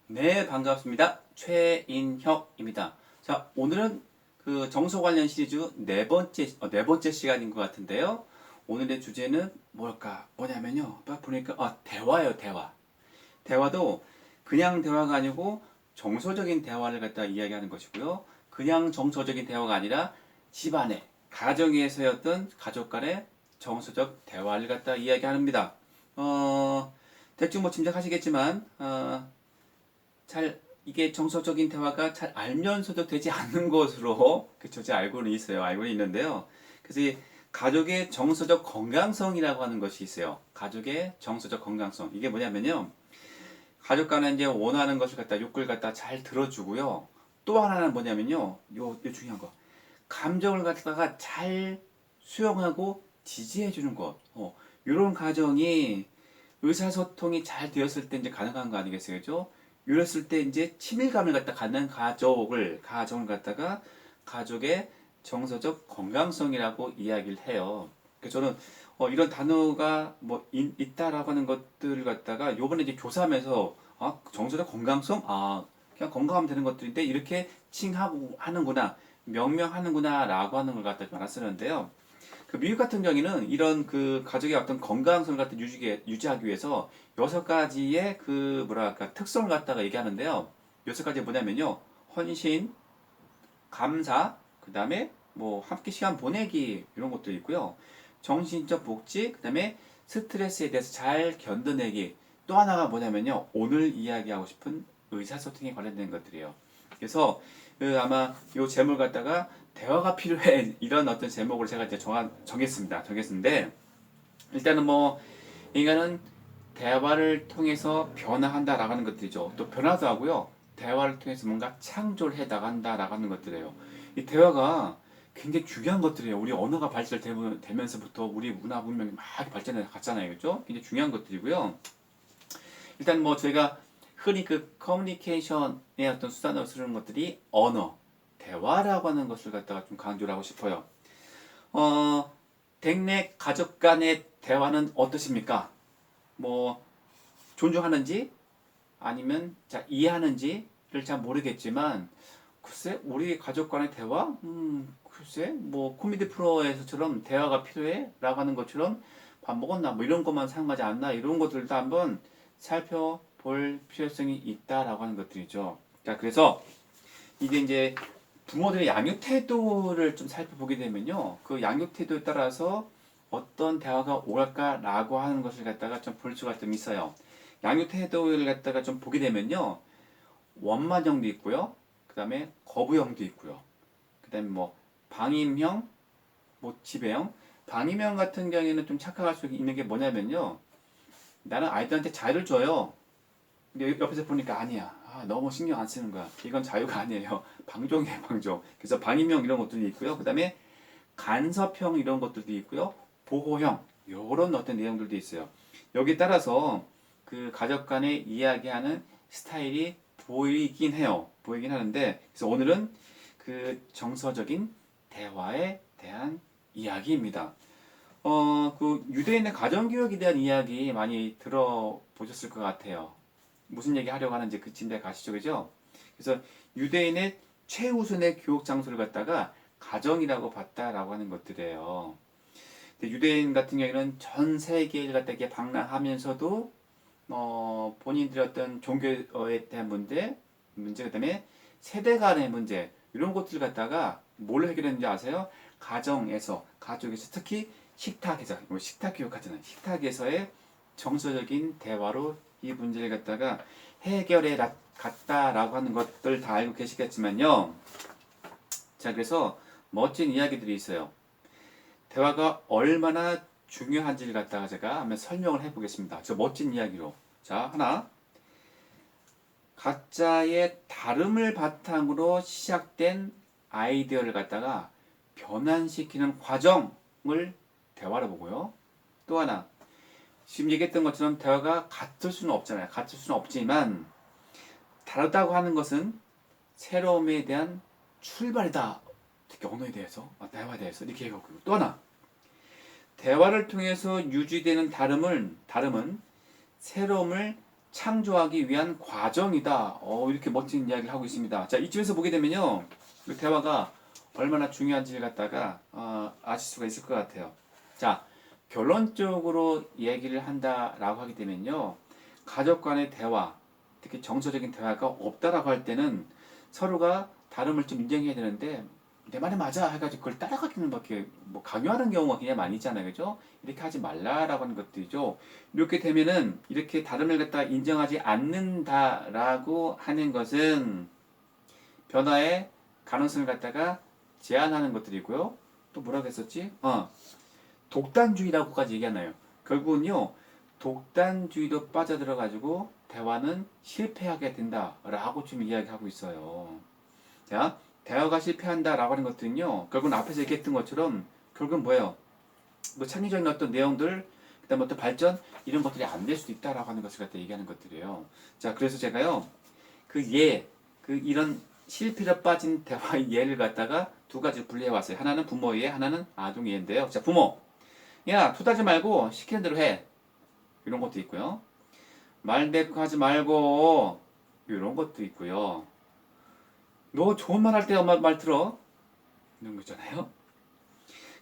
네, 반갑습니다. 최인혁입니다. 자, 오늘은 그 정서 관련 시리즈 네 번째 시간인 것 같은데요. 오늘의 주제는 뭐냐면요. 딱 보니까, 대화예요, 대화. 대화도 그냥 대화가 아니고 정서적인 대화를 갖다 이야기하는 것이고요. 그냥 정서적인 대화가 아니라 집안의, 가정에서였던 가족 간의 정서적 대화를 갖다 이야기합니다. 대충 뭐 짐작하시겠지만, 이게 정서적인 대화가 잘 알면서도 되지 않는 것으로 그쵸 제가 알고는 있는데요. 그래서 이 가족의 정서적 건강성이라고 하는 것이 있어요. 가족의 정서적 건강성 이게 뭐냐면요. 가족 간에 이제 원하는 것을 갖다 욕구를 갖다 잘 들어주고요. 또 하나는 뭐냐면요. 요 중요한 거 감정을 갖다가 잘 수용하고 지지해 주는 것. 이런 가정이 의사소통이 잘 되었을 때 이제 가능한 거 아니겠어요, 그죠? 이랬을 때 이제 친밀감을 갖다 갖는 가정을 갖다가 가족의 정서적 건강성이라고 이야기를 해요. 그래서 저는 이런 단어가 뭐 있다라고 하는 것들을 갖다가 요번에 이제 교사하면서 정서적 건강성? 그냥 건강하면 되는 것들인데 이렇게 칭하고 하는구나, 명명하는구나라고 하는 걸 갖다 말씀하는데요. 그 미국 같은 경우에는 이런 그 가족의 어떤 건강성을 갖다 유지하기 위해서 여섯 가지의 그 뭐랄까 특성을 갖다가 얘기하는데요. 여섯 가지 뭐냐면요. 헌신, 감사, 그 다음에 뭐 함께 시간 보내기 이런 것도 있고요. 정신적 복지, 그 다음에 스트레스에 대해서 잘 견뎌내기. 또 하나가 뭐냐면요. 오늘 이야기하고 싶은 의사소통에 관련된 것들이에요. 그래서 아마 이 제목을 갖다가 대화가 필요해 이런 어떤 제목을 제가 이제 정했는데 일단은 뭐 인간은 대화를 통해서 변화한다라고 하는 것들이죠. 또 변화도 하고요. 대화를 통해서 뭔가 창조를 해 나간다라고 하는 것들이에요. 이 대화가 굉장히 중요한 것들이에요. 우리 언어가 발달되면서부터 우리 문화 문명이 막 발전해 갔잖아요. 그죠? 굉장히 중요한 것들이고요. 일단 뭐 저희가 흔히 그 커뮤니케이션의 어떤 수단으로 쓰는 것들이 언어, 대화라고 하는 것을 갖다가 좀 강조를 하고 싶어요. 어, 댁내 가족 간의 대화는 어떠십니까? 뭐 존중하는지 아니면 이해하는지를 잘 모르겠지만 글쎄 우리 가족 간의 대화? 글쎄 뭐 코미디 프로에서처럼 대화가 필요해? 라고 하는 것처럼 밥 먹었나? 뭐 이런 것만 사용하지 않나? 이런 것들도 한번 살펴볼 필요성이 있다라고 하는 것들이죠. 자, 그래서 이게 이제 부모들의 양육 태도를 좀 살펴보게 되면요. 그 양육 태도에 따라서 어떤 대화가 옳을까라고 하는 것을 갖다가 좀 볼 수가 좀 있어요. 양육 태도를 갖다가 좀 보게 되면요. 원만형도 있고요. 그 다음에 거부형도 있고요. 그 다음에 뭐 방임형, 뭐 지배형. 방임형 같은 경우에는 좀 착각할 수 있는 게 뭐냐면요. 나는 아이들한테 자유를 줘요. 근데 옆에서 보니까 아니야. 너무 신경 안 쓰는 거야. 이건 자유가 아니에요. 방종이에요, 방종. 그래서 방임형 이런 것들이 있고요. 그 다음에 간섭형 이런 것들도 있고요. 보호형 이런 어떤 내용들도 있어요. 여기에 따라서 그 가족 간의 이야기하는 스타일이 보이긴 해요. 보이긴 하는데 그래서 오늘은 그 정서적인 대화에 대한 이야기입니다. 그 유대인의 가정교육에 대한 이야기 많이 들어보셨을 것 같아요. 무슨 얘기 하려고 하는지 그 진대 가시죠, 그죠? 그래서 유대인의 최우선의 교육 장소를 갖다가 가정이라고 봤다라고 하는 것들이에요. 근데 유대인 같은 경우에는 전 세계를 갖다 이렇게 방랑하면서도 본인들의 어떤 종교에 대한 문제 그다음에 세대 간의 문제 이런 것들 갖다가 뭘 해결했는지 아세요? 가족에서 특히 식탁에서 뭐 식탁 교육 하잖아요. 식탁에서의 정서적인 대화로 이 문제를 갖다가 해결해 갔다라고 하는 것들 다 알고 계시겠지만요. 자, 그래서 멋진 이야기들이 있어요. 대화가 얼마나 중요한지를 갖다가 제가 한번 설명을 해보겠습니다. 저 멋진 이야기로. 자, 하나. 각자의 다름을 바탕으로 시작된 아이디어를 갖다가 변환시키는 과정을 대화로 보고요. 또 하나. 지금 얘기했던 것처럼 대화가 같을 수는 없잖아요. 같을 수는 없지만 다르다고 하는 것은 새로움에 대한 출발이다. 특히 언어에 대해서, 대화에 대해서 이렇게 얘기하고 또 하나. 대화를 통해서 유지되는 다름은 새로움을 창조하기 위한 과정이다. 이렇게 멋진 이야기를 하고 있습니다. 자, 이쯤에서 보게 되면요, 그 대화가 얼마나 중요한지를 갖다가 아실 수가 있을 것 같아요. 자, 결론적으로 얘기를 한다라고 하게 되면요, 가족 간의 대화, 특히 정서적인 대화가 없다라고 할 때는 서로가 다름을 좀 인정해야 되는데, 내 말이 맞아 해가지고 그걸 따라가기는 밖에 뭐 강요하는 경우가 굉장히 많이 있잖아요, 그죠? 이렇게 하지 말라라고 하는 것들이죠. 이렇게 되면은 이렇게 다름을 갖다 인정하지 않는다라고 하는 것은 변화의 가능성을 갖다가 제한하는 것들이고요. 또 뭐라고 했었지? 독단주의라고까지 얘기하나요? 결국은요, 독단주의도 빠져들어가지고 대화는 실패하게 된다라고 좀 이야기하고 있어요. 자, 대화가 실패한다라고 하는 것들은요, 결국은 앞에서 얘기했던 것처럼 결국은 뭐예요? 뭐 창의적인 어떤 내용들, 그다음에 어떤 발전 이런 것들이 안 될 수도 있다라고 하는 것을 갖다 얘기하는 것들이에요. 자, 그래서 제가요, 이런 실패로 빠진 대화의 예를 갖다가 두 가지 분리해 왔어요. 하나는 부모의 예, 하나는 아동의 예인데요. 자, 부모. 야, 투다지 말고 시키는 대로 해. 이런 것도 있고요. 말대꾸하지 말고 이런 것도 있고요. 너 좋은 말 할 때 엄마 말 들어. 이런 거 있잖아요.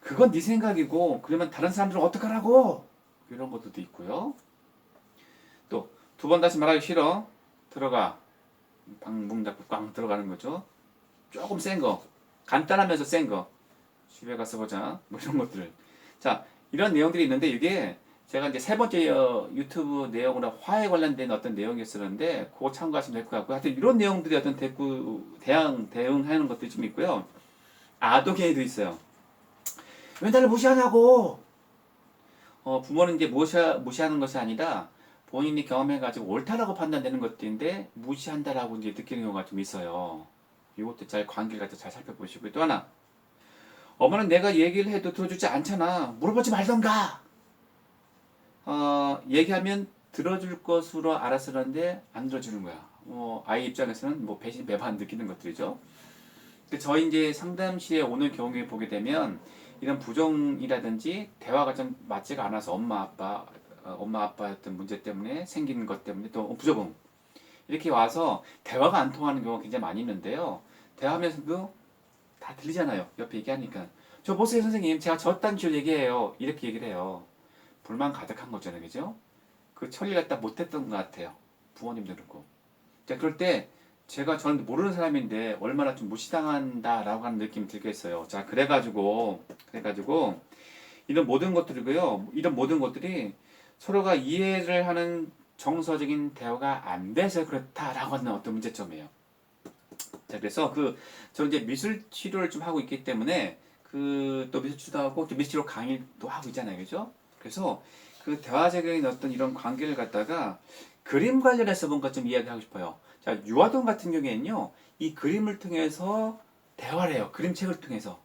그건 네 생각이고 그러면 다른 사람들은 어떡하라고. 이런 것도 있고요. 또 두 번 다시 말하기 싫어. 들어가. 방문 잡고 꽝 들어가는 거죠. 조금 센 거. 간단하면서 센 거. 집에 가서 보자. 뭐 이런 것들. 자, 이런 내용들이 있는데 이게 제가 이제 세 번째 유튜브 내용으로 화에 관련된 어떤 내용이었었는데 그거 참고하시면 될 것 같고요. 하여튼 이런 내용들이 어떤 대응하는 것들이 좀 있고요. 아동애도 있어요. 왜 나를 무시하냐고. 부모는 이제 무시하는 것이 아니라 본인이 경험해가지고 옳다라고 판단되는 것들인데 무시한다라고 이제 느끼는 경우가 좀 있어요. 이것도 잘 관계를 갖다 잘 살펴보시고요. 또 하나, 엄마는 내가 얘기를 해도 들어주지 않잖아. 물어보지 말던가. 얘기하면 들어줄 것으로 알았었는데 안 들어주는 거야. 아이 입장에서는 뭐 배신 배반 느끼는 것들이죠. 근데 저희 이제 상담실에 오는 경우에 보게 되면 이런 부정이라든지 대화가 좀 맞지가 않아서 엄마 아빠였던 문제 때문에 생기는 것 때문에 또 부적응 이렇게 와서 대화가 안 통하는 경우가 굉장히 많이 있는데요. 대화하면서도 다 들리잖아요. 옆에 얘기하니까 저 보세요 선생님 제가 저딴 줄 얘기해요. 이렇게 얘기를 해요. 불만 가득한 거잖아요, 그죠? 그 처리를 갖다 못했던 것 같아요. 부모님들은 꼭. 자, 그럴 때 저는 모르는 사람인데 얼마나 좀 무시당한다라고 하는 느낌이 들겠어요. 자, 그래가지고 이런 모든 것들이고요. 이런 모든 것들이 서로가 이해를 하는 정서적인 대화가 안 돼서 그렇다라고 하는 어떤 문제점이에요. 자, 그래서 저는 이제 미술 치료를 좀 하고 있기 때문에 또 미술 치료도 하고 또 미술 치료 강의도 하고 있잖아요, 그죠? 그래서 그 대화적인 어떤 이런 관계를 갖다가 그림 관련해서 뭔가 좀 이야기하고 싶어요. 자, 유아동 같은 경우에는요, 이 그림을 통해서 대화를 해요. 그림책을 통해서.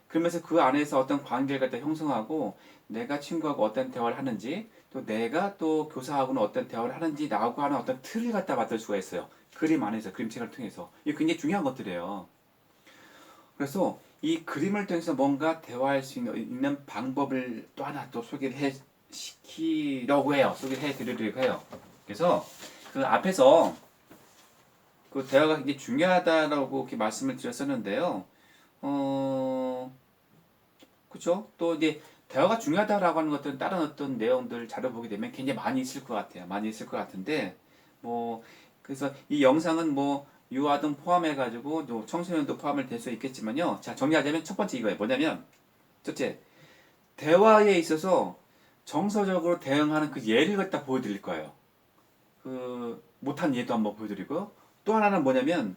그러면서 그 안에서 어떤 관계를 갖다 형성하고 내가 친구하고 어떤 대화를 하는지 또 내가 또 교사하고는 어떤 대화를 하는지 라고 하는 어떤 틀을 갖다 만들 수가 있어요. 그림 안에서 그림책을 통해서. 이게 굉장히 중요한 것들이에요. 그래서 이 그림을 통해서 뭔가 대화할 수 있는 방법을 또 하나 또 시키려고 해요. 소개를 해드리려고 해요. 그래서 그 앞에서 그 대화가 굉장히 중요하다라고 이렇게 말씀을 드렸었는데요. 그쵸? 또 이제 대화가 중요하다라고 하는 것들은 다른 어떤 내용들 자료 보게 되면 굉장히 많이 있을 것 같아요. 많이 있을 것 같은데 뭐 그래서 이 영상은 뭐 유아등 포함해가지고 또 청소년도 포함을 될 수 있겠지만요. 자, 정리하자면 첫 번째 이거예요. 뭐냐면 첫째, 대화에 있어서 정서적으로 대응하는 그 예를 갖다 보여드릴 거예요. 그 못한 예도 한번 보여드리고 또 하나는 뭐냐면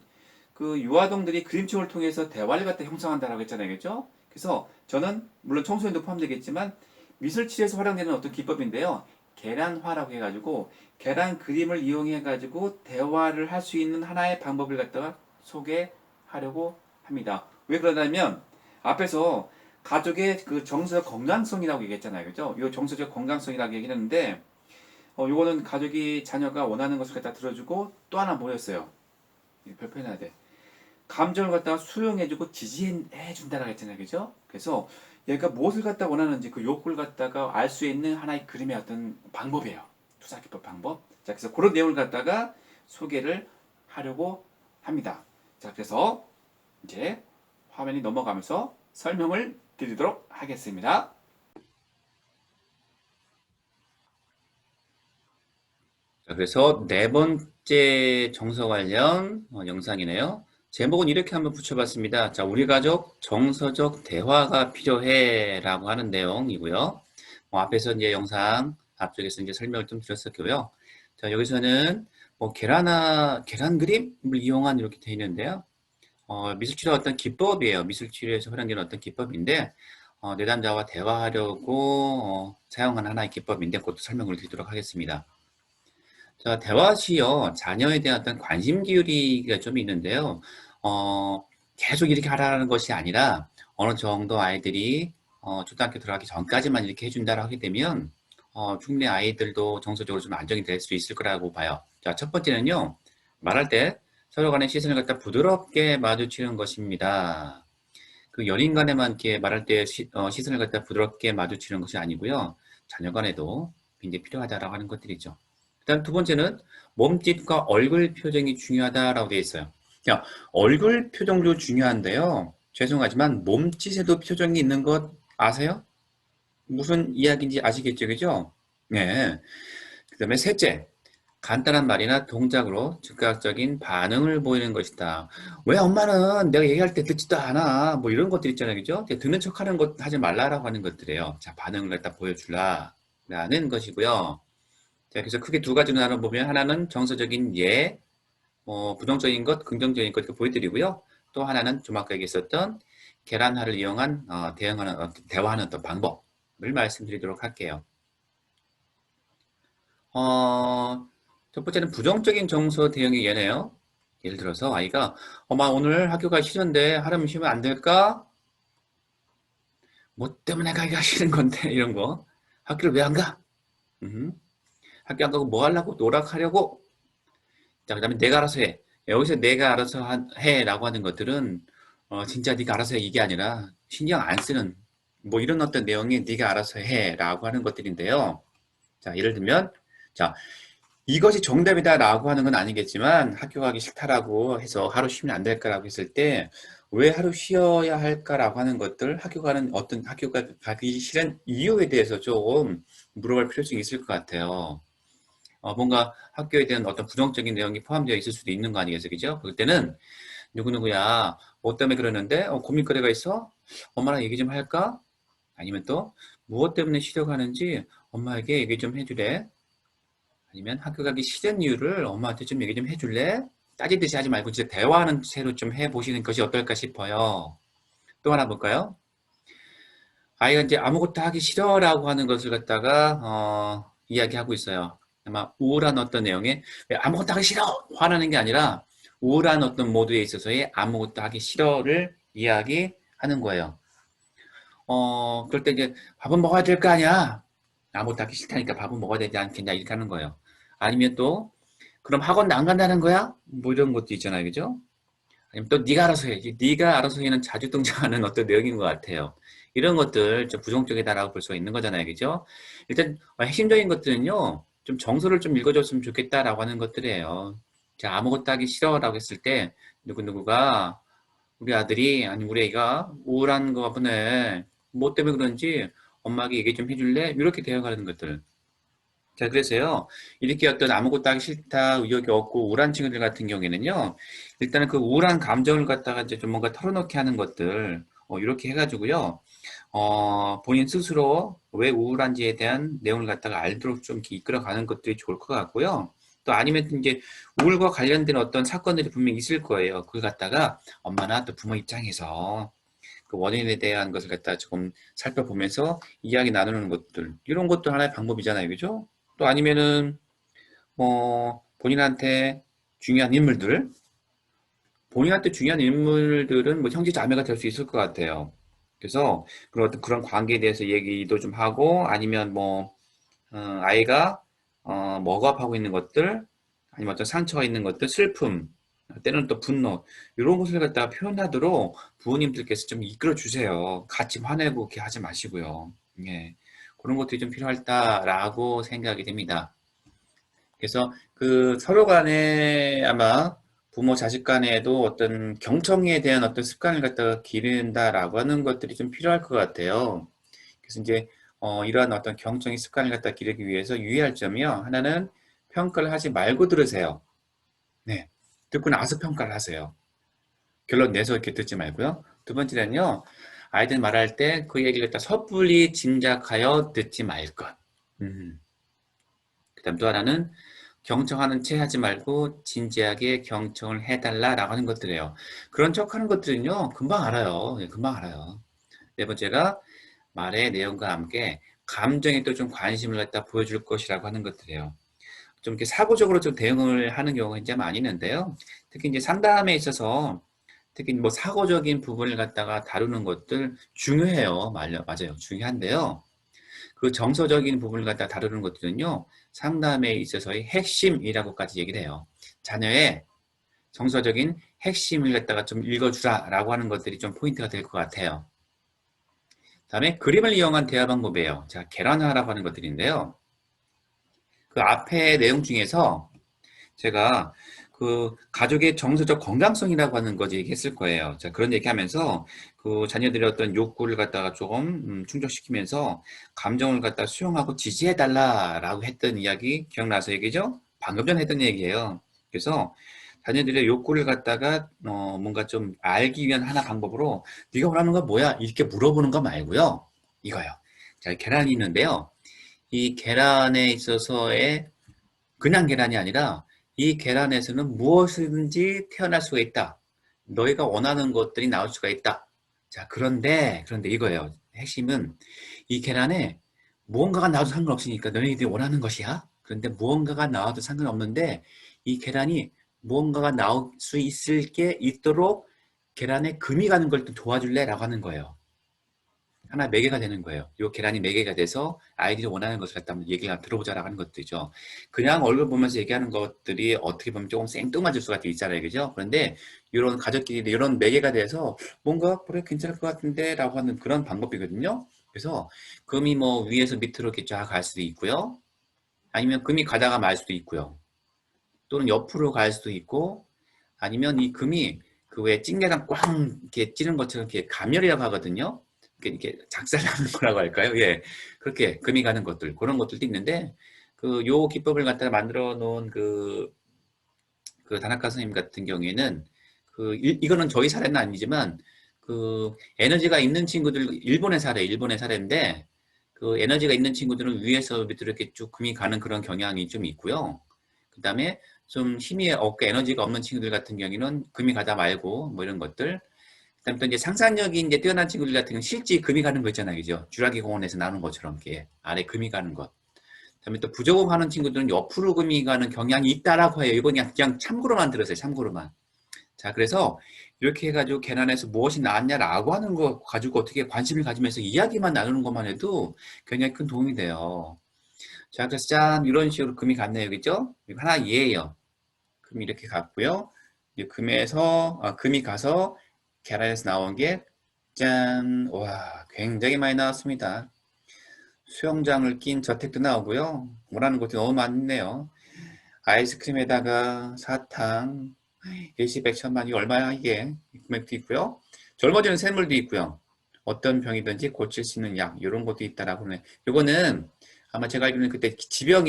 그 유아동들이 그림책을 통해서 대화를 갖다 형성한다라고 했잖아요, 그죠? 그래서 저는 물론 청소년도 포함되겠지만 미술치에서 활용되는 어떤 기법인데요. 계란화라고 해가지고 계란 그림을 이용해가지고 대화를 할 수 있는 하나의 방법을 갖다가 소개하려고 합니다. 왜 그러냐면 앞에서 가족의 그 정서적 건강성이라고 얘기했잖아요, 그죠? 이 정서적 건강성이라고 얘기했는데 요거는 가족이 자녀가 원하는 것을 갖다 들어주고 또 하나 뭐였어요? 별표해놔야 돼. 감정을 갖다가 수용해주고 지지해준다라고 했잖아요, 그죠? 그래서 얘가 무엇을 갖다 원하는지 그 욕구를 갖다가 알 수 있는 하나의 그림의 어떤 방법이에요. 투자 기법 방법. 자, 그래서 그런 내용을 갖다가 소개를 하려고 합니다. 자, 그래서 이제 화면이 넘어가면서 설명을 드리도록 하겠습니다. 자, 그래서 네 번째 정서 관련 영상이네요. 제목은 이렇게 한번 붙여봤습니다. 자, 우리 가족 정서적 대화가 필요해 라고 하는 내용이고요. 앞에서 이제 영상 앞쪽에서 이제 설명을 좀 드렸었고요. 자, 여기서는 계란 그림을 이용한 이렇게 되어 있는데요. 미술치료 어떤 기법이에요. 미술치료에서 활용되는 어떤 기법인데, 내담자와 대화하려고 사용하는 하나의 기법인데, 그것도 설명을 드리도록 하겠습니다. 자, 대화 시요, 자녀에 대한 어떤 관심 기울이기가 좀 있는데요. 계속 이렇게 하라는 것이 아니라, 어느 정도 아이들이, 초등학교 들어가기 전까지만 이렇게 해준다고 하게 되면, 충분히 아이들도 정서적으로 좀 안정이 될 수 있을 거라고 봐요. 자, 첫 번째는요, 말할 때 서로 간의 시선을 갖다 부드럽게 마주치는 것입니다. 그 연인 간에만 이렇게 말할 때 시선을 갖다 부드럽게 마주치는 것이 아니고요. 자녀 간에도 굉장히 필요하다라고 하는 것들이죠. 그다음 두 번째는 몸짓과 얼굴 표정이 중요하다라고 되어 있어요. 야, 얼굴 표정도 중요한데요. 죄송하지만 몸짓에도 표정이 있는 것 아세요? 무슨 이야기인지 아시겠죠, 그죠? 네. 그다음에 셋째, 간단한 말이나 동작으로 즉각적인 반응을 보이는 것이다. 왜 엄마는 내가 얘기할 때 듣지도 않아? 뭐 이런 것들 있잖아요, 그죠? 듣는 척하는 것 하지 말라라고 하는 것들이에요. 자, 반응을 갖다 보여주라라는 것이고요. 자, 그래서 크게 두 가지로 나눠보면 하나는 정서적인 예, 부정적인 것, 긍정적인 것 이렇게 보여드리고요. 또 하나는 좀 아까 얘기했었던 계란화를 이용한 대응하는 대화하는 어떤 방법을 말씀드리도록 할게요. 첫 번째는 부정적인 정서 대응이 얘네요. 예를 들어서 아이가 엄마 오늘 학교 가기 싫은데 하루만 쉬면 안 될까? 뭐 때문에 가기가 싫은 건데 이런 거. 학교를 왜 안 가? 학교 안 가고 뭐 하려고? 노력하려고? 자, 그다음에 내가 알아서 해. 여기서 내가 알아서 해라고 하는 것들은 진짜 네가 알아서 해 이게 아니라 신경 안 쓰는 뭐 이런 어떤 내용이 네가 알아서 해라고 하는 것들인데요. 자, 예를 들면 자, 이것이 정답이다라고 하는 건 아니겠지만 학교 가기 싫다라고 해서 하루 쉬면 안 될까라고 했을 때 왜 하루 쉬어야 할까라고 하는 것들 학교가 가기 싫은 이유에 대해서 조금 물어볼 필요성이 있을 것 같아요. 뭔가 학교에 대한 어떤 부정적인 내용이 포함되어 있을 수도 있는 거 아니겠어요, 그죠? 그럴 때는 누구누구야 뭐 때문에 그러는데 고민거리가 있어? 엄마랑 얘기 좀 할까? 아니면 또 무엇 때문에 쉬려가는지 엄마에게 얘기 좀 해주래? 아니면 학교 가기 싫은 이유를 엄마한테 좀 얘기 좀 해줄래? 따지듯이 하지 말고 진짜 대화하는 채로 좀 해보시는 것이 어떨까 싶어요. 또 하나 볼까요? 아이가 이제 아무것도 하기 싫어라고 하는 것을 갖다가 이야기하고 있어요. 아마 우울한 어떤 내용에 왜 아무것도 하기 싫어! 화나는 게 아니라 우울한 어떤 모드에 있어서의 아무것도 하기 싫어를 이야기하는 거예요. 그럴 때 이제 밥은 먹어야 될 거 아니야. 아무것도 하기 싫다니까 밥은 먹어야 되지 않겠냐 이렇게 하는 거예요. 아니면 또 그럼 학원 안 간다는 거야? 뭐 이런 것도 있잖아요, 그죠? 아니면 또 네가 알아서 해. 네가 알아서 해는 자주 등장하는 어떤 내용인 것 같아요. 이런 것들 좀 부정적이다라고 볼 수가 있는 거잖아요, 그죠? 일단 핵심적인 것들은요, 좀 정서를 좀 읽어줬으면 좋겠다라고 하는 것들이에요. 자, 아무것도 하기 싫어라고 했을 때 누구누구가 우리 아들이 아니 우리 애가 우울한 거 보네. 뭐 때문에 그런지 엄마에게 얘기 좀 해줄래? 이렇게 대화하는 것들. 자, 그래서요, 이렇게 어떤 아무것도 하기 싫다, 의욕이 없고, 우울한 친구들 같은 경우에는요, 일단은 그 우울한 감정을 갖다가 이제 좀 뭔가 털어놓게 하는 것들, 이렇게 해가지고요, 본인 스스로 왜 우울한지에 대한 내용을 갖다가 알도록 좀 이렇게 이끌어가는 것들이 좋을 것 같고요. 또 아니면 이제 우울과 관련된 어떤 사건들이 분명히 있을 거예요. 그걸 갖다가 엄마나 또 부모 입장에서 그 원인에 대한 것을 갖다 조금 살펴보면서 이야기 나누는 것들, 이런 것도 하나의 방법이잖아요. 그죠? 또 아니면은 본인한테 중요한 인물들, 본인한테 중요한 인물들은 뭐 형제 자매가 될 수 있을 것 같아요. 그래서 그런 어떤 그런 관계에 대해서 얘기도 좀 하고 아니면 뭐 아이가 뭐 억압하고 있는 것들 아니면 어떤 상처가 있는 것들, 슬픔, 때로는 또 분노 이런 것을 갖다가 표현하도록 부모님들께서 좀 이끌어 주세요. 같이 화내고 그렇게 하지 마시고요. 예. 그런 것들이 좀 필요하다라고 생각이 됩니다. 그래서 그 서로 간에 아마 부모 자식 간에도 어떤 경청에 대한 어떤 습관을 갖다가 기른다라고 하는 것들이 좀 필요할 것 같아요. 그래서 이제 이러한 어떤 경청의 습관을 갖다 기르기 위해서 유의할 점이요. 하나는 평가를 하지 말고 들으세요. 네. 듣고 나서 평가를 하세요. 결론 내서 이렇게 듣지 말고요. 두 번째는요. 아이들 말할 때 그 얘기를 갖다 섣불리 짐작하여 듣지 말 것. 그다음 또 하나는 경청하는 채 하지 말고 진지하게 경청을 해달라라고 하는 것들이에요. 그런 척하는 것들은요. 금방 알아요. 예, 금방 알아요. 네 번째가 말의 내용과 함께 감정에 또 좀 관심을 갖다 보여줄 것이라고 하는 것들이에요. 좀 이렇게 사고적으로 좀 대응을 하는 경우가 이제 많이 있는데요. 특히 이제 상담에 있어서 특히 뭐 사고적인 부분을 갖다가 다루는 것들 중요해요. 맞아요. 중요한데요. 그 정서적인 부분을 갖다 다루는 것들은요. 상담에 있어서의 핵심이라고까지 얘기를 해요. 자녀의 정서적인 핵심을 갖다가 좀 읽어주라라고 하는 것들이 좀 포인트가 될 것 같아요. 다음에 그림을 이용한 대화 방법이에요. 제가 계란화라고 하는 것들인데요. 그 앞에 내용 중에서 제가 그 가족의 정서적 건강성이라고 하는 거지 얘기했을 거예요. 자, 그런 얘기하면서 그 자녀들의 어떤 욕구를 갖다가 조금 충족시키면서 감정을 갖다 수용하고 지지해달라라고 했던 이야기 기억나서 얘기죠? 방금 전에 했던 얘기예요. 그래서 자녀들의 욕구를 갖다가 뭔가 좀 알기 위한 하나 방법으로 네가 원하는 건 뭐야? 이렇게 물어보는 거 말고요. 이거요. 자, 계란이 있는데요. 이 계란에 있어서의 그냥 계란이 아니라 이 계란에서는 무엇이든지 태어날 수가 있다. 너희가 원하는 것들이 나올 수가 있다. 자, 그런데 이거예요. 핵심은 이 계란에 무언가가 나와도 상관없으니까 너희들이 원하는 것이야. 그런데 무언가가 나와도 상관없는데 이 계란이 무언가가 나올 수 있을 게 있도록 계란에 금이 가는 걸 좀 도와줄래? 라고 하는 거예요. 하나 매개가 되는 거예요. 이 계란이 매개가 돼서 아이들이 원하는 것을 갖다 한번 얘기를 들어보자라고 하는 것들이죠. 그냥 얼굴 보면서 얘기하는 것들이 어떻게 보면 조금 생뚱맞을 수가 있잖아요. 그죠? 그런데 이런 가족끼리 이런 매개가 돼서 뭔가 그래 괜찮을 것 같은데 라고 하는 그런 방법이거든요. 그래서 금이 뭐 위에서 밑으로 이렇게 쫙 갈 수도 있고요. 아니면 금이 가다가 말 수도 있고요. 또는 옆으로 갈 수도 있고 아니면 이 금이 그 왜 찡개랑 꽝 이렇게 찌는 것처럼 이렇게 감열이라고 하거든요. 이렇게 작살나는 거라고 할까요? 예. 그렇게 금이 가는 것들, 그런 것들도 있는데, 그, 요 기법을 갖다가 만들어 놓은 그 다나카 선생님 같은 경우에는, 이거는 저희 사례는 아니지만, 그, 에너지가 있는 친구들, 일본의 사례인데, 그 에너지가 있는 친구들은 위에서 밑으로 이렇게 쭉 금이 가는 그런 경향이 좀 있고요. 그 다음에 좀 힘이 없고 에너지가 없는 친구들 같은 경우에는 금이 가다 말고, 뭐 이런 것들, 그다음에 또 이제 상상력이 이제 뛰어난 친구들 같은 경우는 실제 금이 가는 거 있잖아요. 그죠? 주라기 공원에서 나오는 것처럼 이렇게 아래 금이 가는 것. 그다음에 또 부적응 하는 친구들은 옆으로 금이 가는 경향이 있다라고 해요. 이건 그냥 참고로만 들었어요. 참고로만. 자, 그래서 이렇게 해가지고 계란에서 무엇이 나왔냐라고 하는 거 가지고 어떻게 관심을 가지면서 이야기만 나누는 것만 해도 굉장히 큰 도움이 돼요. 자, 그래서 짠 이런 식으로 금이 갔네요. 그죠? 이거 하나 예예요. 금이 이렇게 갔고요. 금이 가서 계란에서 나온 게 짠! 와, 굉장히 많이 나왔습니다. 수영장을 낀 저택도 나오고요. 원하는 것도 너무 많네요. 아이스크림에다가 사탕, 일시백천만, 이 얼마야 이게? 금액도 있고요. 젊어지는 샘물도 있고요. 어떤 병이든지 고칠 수 있는 약, 이런 것도 있다라고 하네. 요거는 아마 제가 알기로는 그때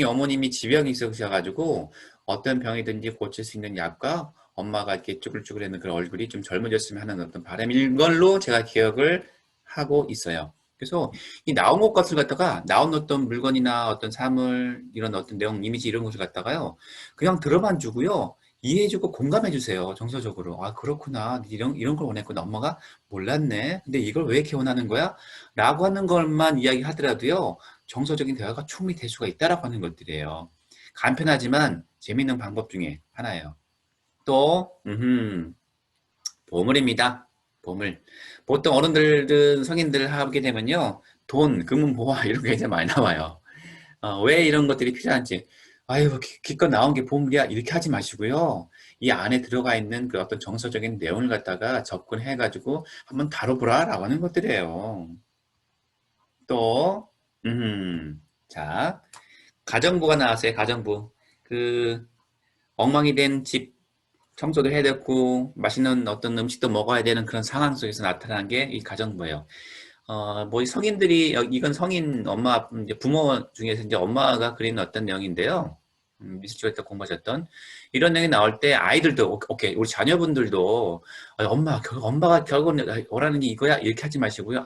어머님이 지병이 있으셔가지고 어떤 병이든지 고칠 수 있는 약과 엄마가 이렇게 쭈글쭈글했는 그런 얼굴이 좀 젊어졌으면 하는 어떤 바람인 걸로 제가 기억을 하고 있어요. 그래서 이 나온 것을 갖다가 나온 어떤 물건이나 어떤 사물 이런 어떤 내용 이미지 이런 것을 갖다가요 그냥 들어만 주고요 이해해주고 공감해주세요 정서적으로. 아 그렇구나, 이런 걸 원했구나, 엄마가 몰랐네, 근데 이걸 왜 이렇게 원하는 거야? 라고 하는 것만 이야기하더라도요 정서적인 대화가 충분히 될 수가 있다라고 하는 것들이에요. 간편하지만 재미있는 방법 중에 하나예요. 또 보물입니다. 보물. 보통 어른들은 성인들 하게 되면요. 돈, 금은 보화 이런 게 이제 많이 나와요. 왜 이런 것들이 필요한지. 아유, 기껏 나온 게 보물이야. 이렇게 하지 마시고요. 이 안에 들어가 있는 그 어떤 정서적인 내용을 갖다가 접근해가지고 한번 다뤄보라라고 하는 것들이에요. 또, 자, 가정부가 나왔어요. 가정부. 그 엉망이 된 집 청소도 해야 되고 맛있는 어떤 음식도 먹어야 되는 그런 상황 속에서 나타난 게 이 가정부예요. 뭐 성인들이 이건 성인 엄마 이제 부모 중에서 이제 엄마가 그리는 어떤 내용인데요. 미술학교 때 공부하셨던 이런 내용이 나올 때 아이들도 오케이 우리 자녀분들도 엄마가 결국 오라는 게 이거야 이렇게 하지 마시고요.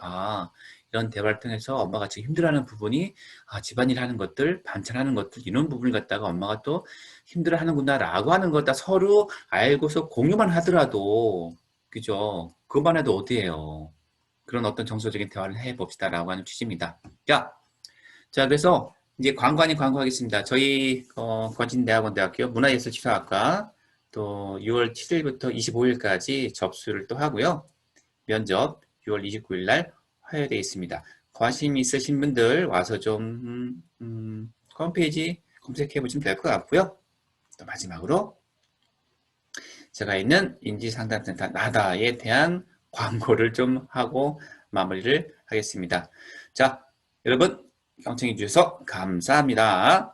이런 대화를 통해서 엄마가 지금 힘들어하는 부분이 집안일 하는 것들 반찬하는 것들 이런 부분을 갖다가 엄마가 또 힘들어하는구나라고 하는 걸 다 서로 알고서 공유만 하더라도 그죠? 그것만 해도 어디예요? 그런 어떤 정서적인 대화를 해봅시다라고 하는 취지입니다. 자, 그래서 이제 광고 아닌 광고 하겠습니다. 저희 건진대학원대학교 문화예술치사학과 또 6월 7일부터 25일까지 접수를 또 하고요. 면접 6월 29일 날 화요일에 있습니다. 관심 있으신 분들 와서 좀 홈페이지 검색해 보시면 될 것 같고요. 또 마지막으로 제가 있는 인지상담센터 나다에 대한 광고를 좀 하고 마무리를 하겠습니다. 자, 여러분 경청해 주셔서 감사합니다.